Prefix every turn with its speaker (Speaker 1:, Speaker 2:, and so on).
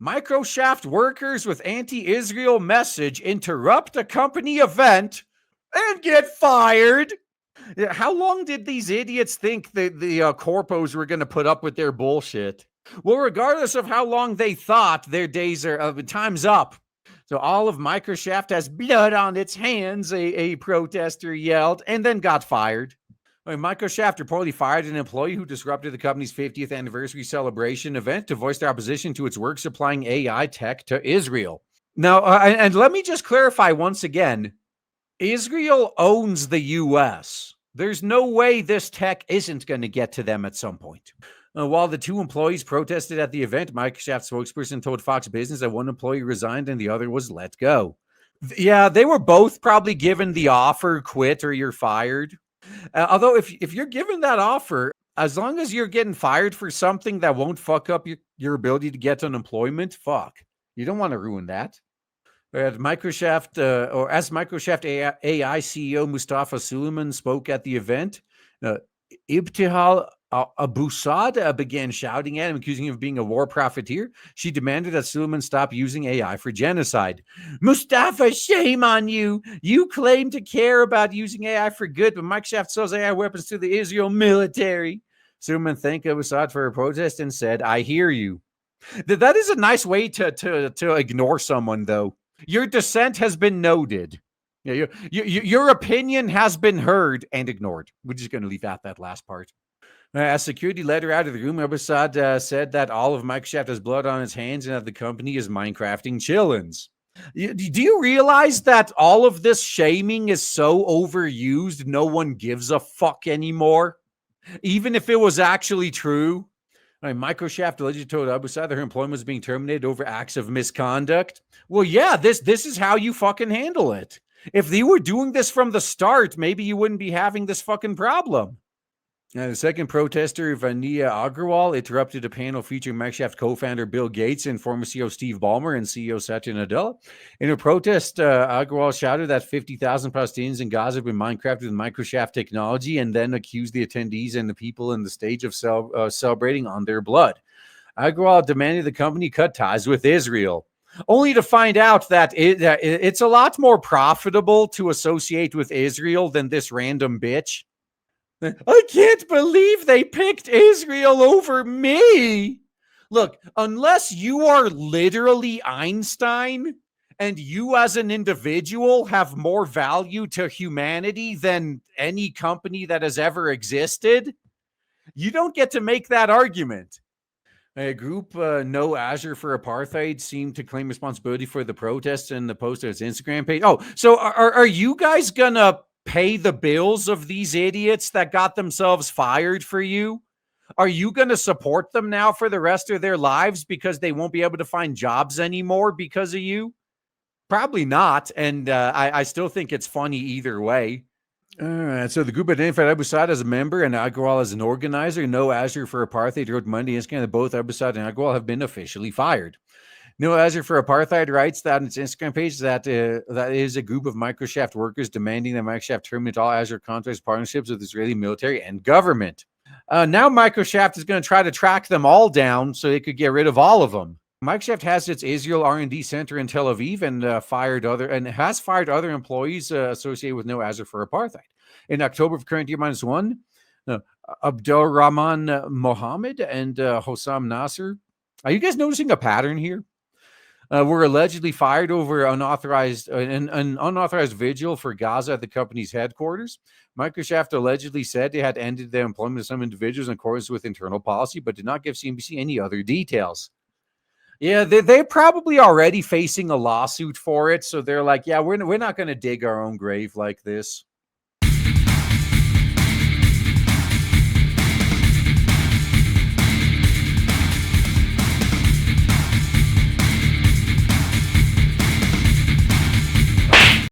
Speaker 1: Microshaft workers with anti-Israel message interrupt a company event and get fired. How long did these idiots think that the corpos were going to put up with their bullshit? Well, regardless of how long they thought, their days are time's up. So all of Microshaft has blood on its hands, a protester yelled, and then got fired. Microshaft reportedly fired an employee who disrupted the company's 50th anniversary celebration event to voice their opposition to its work supplying AI tech to Israel. Now, and let me just clarify once again, Israel owns the U.S. There's no way this tech isn't going to get to them at some point. While the two employees protested at the event, Microsoft spokesperson told Fox Business that one employee resigned and the other was let go. Yeah, they were both probably given the offer, quit or you're fired. Although if you're given that offer, as long as you're getting fired for something that won't fuck up your ability to get unemployment, fuck. You don't want to ruin that. Microshaft, or as Microshaft AI CEO Mustafa Suleiman spoke at the event, Ibtihal Abusad began shouting at him, accusing him of being a war profiteer. She demanded that Suleiman stop using AI for genocide. Mustafa, shame on you. You claim to care about using AI for good, but Microsoft sells AI weapons to the Israel military. Suleiman thanked Abusad for her protest and said, I hear you. That is a nice way to ignore someone, though. Your dissent has been noted. Your opinion has been heard and ignored. We're just going to leave out that last part. As security led her out of the room, Abusad said that all of Microsoft has blood on its hands and that the company is Minecrafting chillins. Do you realize that all of this shaming is so overused, no one gives a fuck anymore? Even if it was actually true? Microshaft allegedly told Abusad that her employment was being terminated over acts of misconduct. Well, yeah, this is how you fucking handle it. If you were doing this from the start, maybe you wouldn't be having this fucking problem. The second protester, Vania Agrawal, interrupted a panel featuring Microsoft co-founder Bill Gates and former CEO Steve Ballmer and CEO Satya Nadella. In a protest, Agrawal shouted that 50,000 Palestinians in Gaza have been Minecrafted with Microsoft technology and then accused the attendees and the people in the stage of celebrating on their blood. Agrawal demanded the company cut ties with Israel, only to find out that it's a lot more profitable to associate with Israel than this random bitch. I can't believe they picked Israel over me. Look, unless you are literally Einstein and you as an individual have more value to humanity than any company that has ever existed, you don't get to make that argument. A group, No Azure for Apartheid, seemed to claim responsibility for the protests and the post on its Instagram page. Oh, so are you guys gonna pay the bills of these idiots that got themselves fired for you? Are you going to support them now for the rest of their lives because they won't be able to find jobs anymore because of you? Probably not. And I still think it's funny either way. All right. So the group identified Abusad as a member and Agrawal as an organizer. No Azure for Apartheid wrote Monday Instagram that both Abusad and Agrawal have been officially fired. No Azure for Apartheid writes that on its Instagram page that that is a group of Microsoft workers demanding that Microsoft terminate all Azure contracts partnerships with Israeli military and government. Now Microsoft is going to try to track them all down so they could get rid of all of them. Microsoft has its Israel R&D center in Tel Aviv and has fired other employees associated with No Azure for Apartheid. In October of current year -1, Abdul Rahman Mohammed and Hossam Nasser. Are you guys noticing a pattern here? Were allegedly fired over an unauthorized vigil for Gaza at the company's headquarters. Microsoft allegedly said they had ended the employment of some individuals in accordance with internal policy, but did not give CNBC any other details. Yeah, they're probably already facing a lawsuit for it, so they're like, yeah, we're not going to dig our own grave like this.